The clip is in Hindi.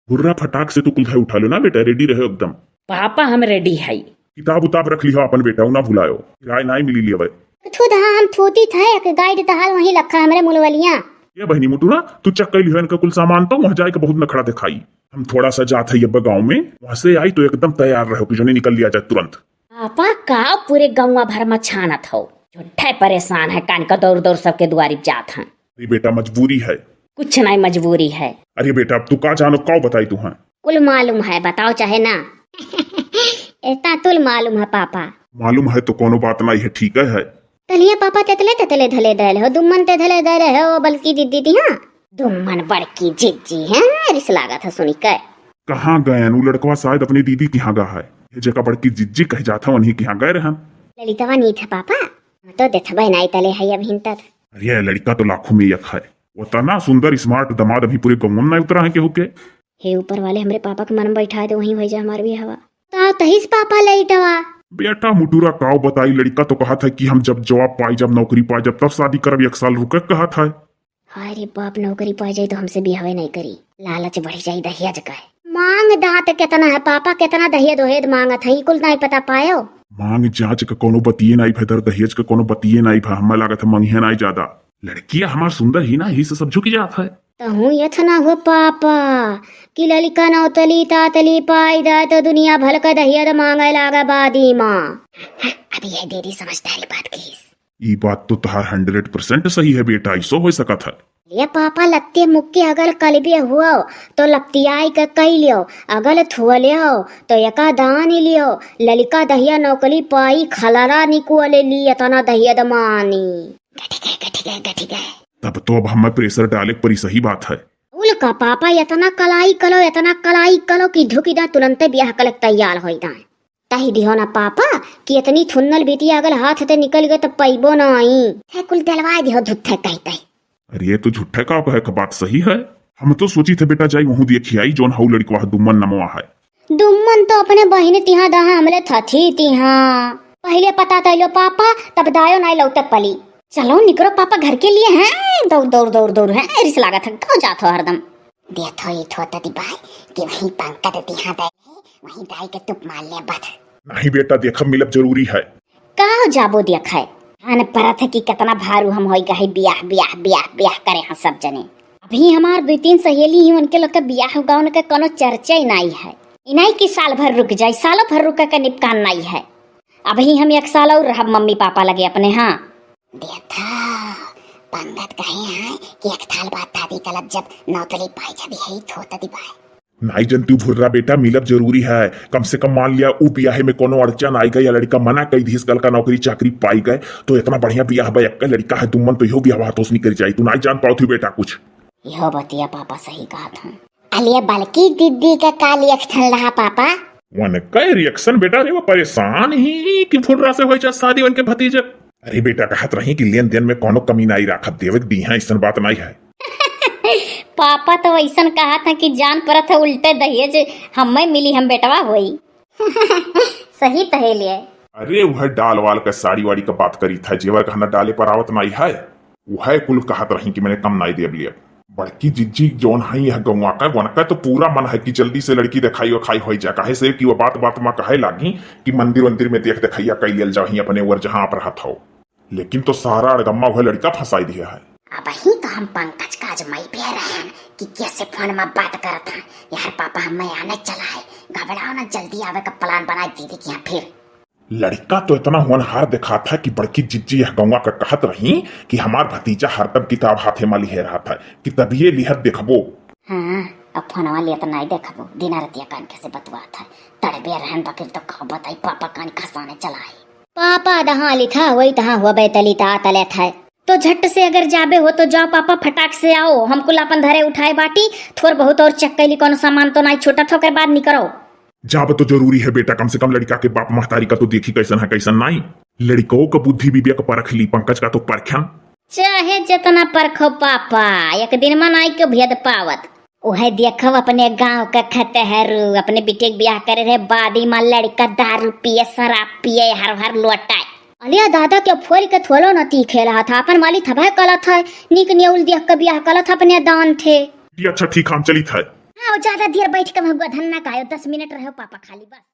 हुर्रा फटाक से तो कुल है उठा लो ना बेटा, रेडी रहे एकदम। पापा हम रेडी है। किताब उताब रख लियो अपन बेटा, ना भुलायो, किराए ना मिली लिया भाई। थू दहा हम थोती था एक गाइड दहाल वहीं रखा हमरे मुलवलिया। ये बहनी मुटुरा तू चक कर लियो इनका कुल सामान, तो वहां जाके बहुत नखड़ा दिखाई। हम थोड़ा सा जात है अब गाँव में, वहां से आई तो एकदम तैयार रहो कि जो नहीं निकल लिया जाए तुरंत। पापा का पूरे गाँव भर में छानत हो, झूठे परेशान है, कान का दौड़ दौड़ सबके द्वारी जात है। अरे बेटा मजबूरी है। कुछ नहीं मजबूरी है। अरे बेटा अब तू का जानो, कौ बताई तू है? कुल मालूम है, बताओ चाहे ना। इतना तुल मालूम है पापा। मालूम है तो कोनो बात नहीं है, ठीक है। तलिया पापा तेतले तेतले धले दे हो, दुम्मन तेतले दे रहे हो, बल्कि दीदी दी हाँ दुम्मन बड़की जिज्जी है, रिस लागा था सुनी के। कहाँ गए वो लड़कवा? शायद अपनी दीदी के यहाँ गया है। ये जगह बड़की जिज्जी कह जाता उन्हीं के यहाँ गए रहे। ललितवा नहीं था पापा, तो देखबे नहीं तले है अब हिंता। अरे लड़का तो लाखों में एक है, वो तना सुंदर स्मार्ट दमाद अभी पूरे गाँव में नहीं उतरा है केहू के। हे ऊपर वाले हमरे पापा के मन बैठा दे, वहीं हो जा हमार भी हवा। तो तहिस पापा ललितवा। बेटा मुटुरा काव बताई, लड़का तो कहा था कि हम जब जॉब पाई, जब नौकरी पाई, जब तब शादी करब, 1 साल रुके कहा था। अरे बाप, नौकरी पा जाए तो हमसे भी हवे नहीं करी, लालच बढ़ जाये दहिया जगह। मांग दात कितना है पापा, कितना दहिया दोहेद मांगत है, कुल नहीं पता पायो। मांग जांच का कोनो बतिये नहीं भैदर, दहेज का कोनो बतिये नहीं भा, हमें लागत है मंगिया नहीं ज्यादा। लड़कियां हमार सुंदर ही ना, ही से सब झुकी जात है। तो हूँ ये था ना हो पापा कि ललिका नौतली तातली पाई दा तो दुनिया भल का दहिया मांगे लागा बादी माँ। अभी ये दीदी समझदारी बात की। ये बात तो तुहार 100% सही है बेटा, ऐसो हो सका था। ये पापा लत्ते मुक्के अगर कलबे हुआ तो लपतियाई के कई लियो, अगर थुअले हो तो यका दान लियो। ललिका दहिया नौकली पाई खलरा निकुअले ली तना दहिया दमानी। गठी गए। तब तो अब हमें प्रेशर डाले पर सही बात है। उनका पापा इतना कलाई कलो कि ढुकी दा तुरंत ब्याह कल तैयार हो दा। तही दिहो ना पापा कि इतनी थुन्नल बेटी अगर हाथ से निकल गए तो पैबो ना आई है, कुल दिलवा दिहो धुत्थे कहते। अरे ये तो झूठे का है, बात सही है। हम तो सोची थे बेटा जाई वहू देखी आई जोन हाउ लड़की दुम्मन नमवा है। दुम्मन तो अपने बहन तिहा दहा हमले थी तिहा पहले पता तैलो पापा, तब दायो नहीं लौटक पली। चलो निकरो पापा घर के लिए हैं, दौड़ है, रिस लागत है, कहाँ जात हो हरदम। देखो ये थोता दी भाई कि वहीं पंकज तिहा दे वहीं दाई के तुप मार ले बत। नहीं बेटा देखब मिलब जरूरी है। कहाँ जाबो देखा है परत है कि कितना भारू हम होई गए ब्याह करे हैं सब जने। अभी हमार 2-3 सहेली ही उनके लोग के ब्याह होगा, उनके कोनो चर्चा ही नहीं है। इनाई की साल भर रुक जाए, सालों भर रुक का निपकान नहीं है। अभी हम 1 साल और रह मम्मी पापा लगे अपने। हाँ देखा पंगत कहे हैं कि 1 साल बाद दादी कलब जब नौतली पाई जब यही थोता दी भाई। नहीं जन तू भुर्रा बेटा मिलब जरूरी है। कम से कम मान लिया ऊ ब्याह में कोनो अड़चन आई गई या लड़का मना कई धीस कल का नौकरी चाकरी पाई गए तो इतना बढ़िया ब्याह भाई एक लड़का है दुम्मन तो यो ब्याह तो नहीं करी जाए। तू नहीं जान पाओ थी बेटा कुछ। यो बतिया पापा सही कहा था। अलिया बल्कि दीदी का काली अक्षर रहा पापा। वन कई रिएक्शन बेटा रे वो परेशान ही कि भुर्रा से होई शादी उनके भतीजे। अरे बेटा कहत रही कि लेन देन में कोनो कमी नहीं राखत देवे दी है, ऐसा बात नहीं है। पापा तो ऐसा कहा था कि जान परत है उल्टे दहेज हमें मिली, हम बेटवा होई। सही तहे लिए। अरे वह डाल वाल का साड़ी वाड़ी का बात करी था, जेवर कहना डाले पर आवत नहीं है। वह कुल कहत रही कि मैंने कम नहीं दे लिए। बड़की जिज्जी जोन है यह गौवा का वनका तो पूरा मन है कि जल्दी से लड़की दिखाई वखाई हो जा, कहे से कि वो बात में कहे लागी कि मंदिर में देख दिखाइया कई लेल जाही अपने वर जहाँ पर रहत हो। लेकिन तो सारा अड़गम्मा वह लड़का फंसाई दिया है। अब ही तो हम पंकज का आजमाई भी रहे कि कैसे फोन में बात करता है। यार पापा हमें आने चला है, घबराओ ना, जल्दी आवे का प्लान बना दीदी के यहाँ। फिर लड़का तो इतना होनहार दिखा था कि बड़की जिज्जी यह गौवा का कहत रही कि हमार भतीजा हरदम किताब हाथे में लिहे रहा था कि तभी लिहत देखबो। हाँ अब फोन वाले तो नहीं देखबो, दिन रतिया कान कैसे बतवा था तड़बे रहन बकर तो कहो बताई पापा कान खसाने चला है। पापा दहा लिखा वही तहाँ हुआ बैतली ता तले था तो झट से अगर जाबे हो तो जाओ पापा, फटाक से आओ। हमको लापन धरे उठाए बाटी थोड़ बहुत और चेक कैली कौन सामान तो नहीं छोटा थो के बाद निकरो। जाब तो जरूरी है बेटा, कम से कम लड़का के बाप महतारी का तो देखी कैसन है कैसन नहीं। लड़कों का बुद्धि विवेक परख ली, पंकज का तो परखन चाहे जितना परखो पापा, एक दिन में नहीं के भेद पावत। वह देखो अपने गांव का खतहरू अपने बेटे ब्याह करे रहे, बादी में लड़का दारू पिए शराब पिए हर लौटाए। अलिया दादा के फोल के थोलो न तीखे रहा था, अपन वाली थभा कला था निक नेउल देख के ब्याह कला था अपने दान थे। अच्छा ठीक हम चली था। हाँ ज्यादा देर बैठ के भगवा धन्ना का 10 मिनट रहो पापा खाली बस।